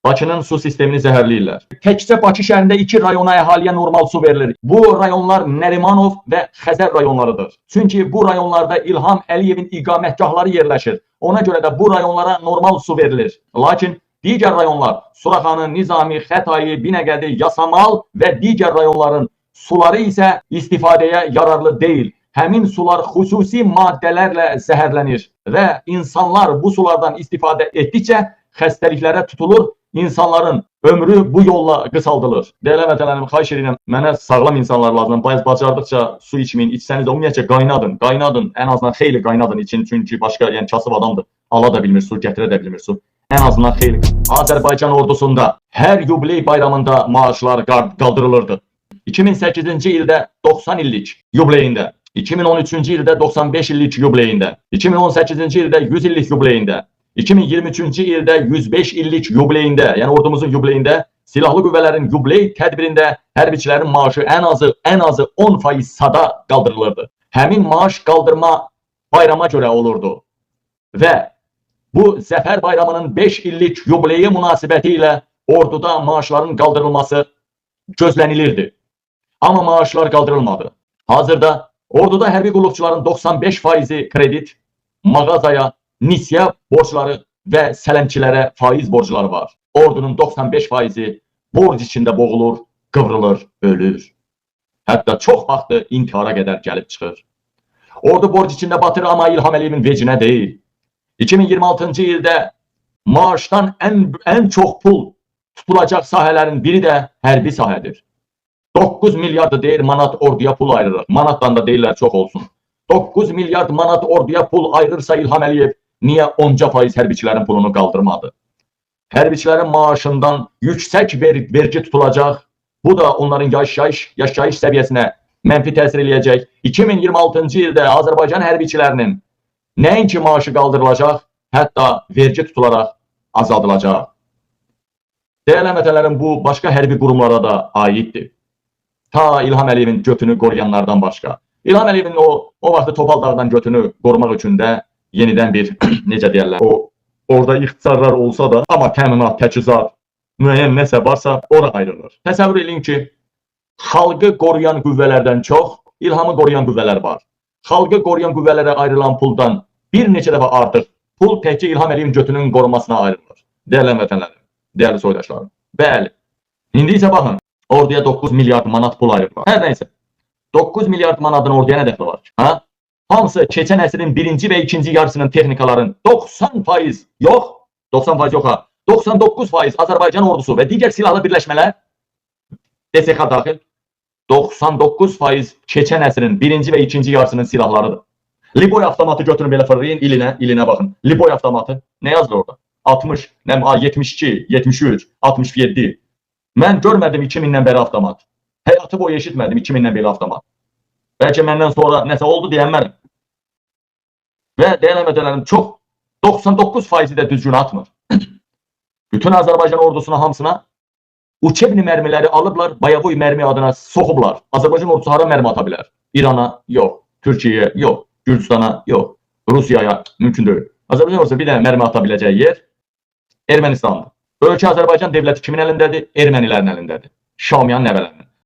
Bakının su sistemini zəhərləyirlər. Təkcə Bakı şəhərində 2 rayona əhaliyə normal su verilir. Bu rayonlar Nərimanov və Xəzər rayonlarıdır. Çünki bu rayonlarda İlham Əliyevin iqamətgahları yerləşir. Ona görə də bu rayonlara normal su verilir. Lakin digər rayonlar Suraxanı, Nizami, Xətai, Binəqədi, Yasamal və digər rayonların suları isə istifadəyə yararlı deyil. Həmin sular xüsusi maddələrlə zəhərlənir və insanlar bu sulardan istifadə etdikcə xəstəliklərə tutulur. İnsanların ömrü bu yolla qısaldılır. Dəyərli vətəndaşlarım, xahiş edirəm, mənə sağlam insanlar lazımdır. Bacardıqca su içməyin, içsəniz də ümumiyyətcə qaynadın. Ən azından xeyli qaynadın için. Çünki başqa, yəni kasıb adamdır. Ala da bilmir su, gətirə də bilmir su. Ən azından xeyli. Azərbaycan ordusunda hər yubiley bayramında maaşlar qaldırılırdı. 2008-ci ildə 90 illik yubileyində, 2013-cü ildə 95 illik yubileyində, 2018-ci ildə 100 illik yubileyində, 2023-cü ildə 105 illik yubileyində, yəni ordumuzun yubileyində, silahlı qüvvələrin yubiley tədbirində hərbiçilərin maaşı ən azı 10% sada qaldırılırdı. Həmin maaş qaldırma bayrama görə olurdu və bu Zəfər bayramının 5 illik yubileyi münasibəti ilə orduda maaşların qaldırılması gözlənilirdi. Amma maaşlar qaldırılmadı. Hazırda orduda hərbi qulluqçuların 95% kredit, mağazaya nisyə borcları və sələmçilərə faiz borcları var. Ordunun 95% borc içində boğulur, qıvrılır, ölür. Hətta çox vaxtı intihara qədər gəlib çıxır. Ordu borc içində batır, amma İlham Əliyevin vecinə deyil. 2026-cı ildə maaşdan ən çox pul tutulacaq sahələrin biri də hərbi sahədir. 9 milyard deyir manat orduya pul ayırır. Manatdan da deyirlər çox olsun. 9 milyard manat orduya pul ayırırsa İlham Əliyev niyə 10% hərbiçilərin pulunu qaldırmadı? Hərbiçilərin maaşından yüksək vergi tutulacaq. Bu da onların yaşayış səviyyəsinə mənfi təsir eləyəcək. 2026-cı ildə Azərbaycan hərbiçilərinin nəinki maaşı qaldırılacaq, hətta vergi tutularaq azaldılacaq. Dəyərli vətəndaşlarım, bu başqa hərbi qurumlara da aiddir. Ta İlham Əliyevin götünü qoruyanlardan başqa. İlham Əliyevin o vaxtı Topal Dağdan götünü qorumaq üçün də yenidən bir, necə deyərlər, orada ixtisarlar olsa da, amma təminat, təchizat, müəyyən nəsə varsa, ora ayrılır. Təsəvvür edin ki, xalqı qoruyan qüvvələrdən çox, İlhamı qoruyan qüvvələr var. Xalqı qoruyan qüvvələrə ayrılan puldan bir neçə dəfə artıq pul təkcə İlham Əliyevin götünün qorunmasına ayrılır. Dəyərli vətəndaşlarım, dəyərli soydaşlarım. Bəli. İndi isə baxın, orduya 9 milyard manat pul ayrılır. Hər nəysə, 9 milyard manatın orduya nə dəxli var ki? Hamısı keçən əsrin birinci və ikinci yarısının texnikaların 90% yox, 90% yox ha, 99% Azərbaycan ordusu və digər silahlı birləşmələr DSK daxil 99% keçən əsrin birinci və ikinci yarısının silahlarıdır. Liboy avtomatı götürün belə fırlayın, ilinə baxın. Liboy avtomatı nə yazılır orada? 60, 72, 73, 67. Mən görmədim 2000-dən bəri avtomat. Həyatı boyu eşitmədim 2000-dən bəri avtomat. Bəlkə məndən sonra nəsə oldu deyənmərəm. Və dəyərli vətəndaşlarım, çox 99% də düzgün atmır. Bütün Azərbaycan ordusuna hamısına uçebni mərmiləri alıblar, Bayavoy mərmi adına soxublar. Azərbaycan ordusu hara mərmi ata bilər? İrana yox, Türkiyəyə yox, Gürcistana yox, Rusiyaya mümkün deyil. Azərbaycan ordusu bir dənə mərmi ata biləcəyi yer Ermənistandır. Ölkə Azərbaycan devləti kimin əlindədir? Ermənilərin əlindədir. Şamiyan nəvələrinin.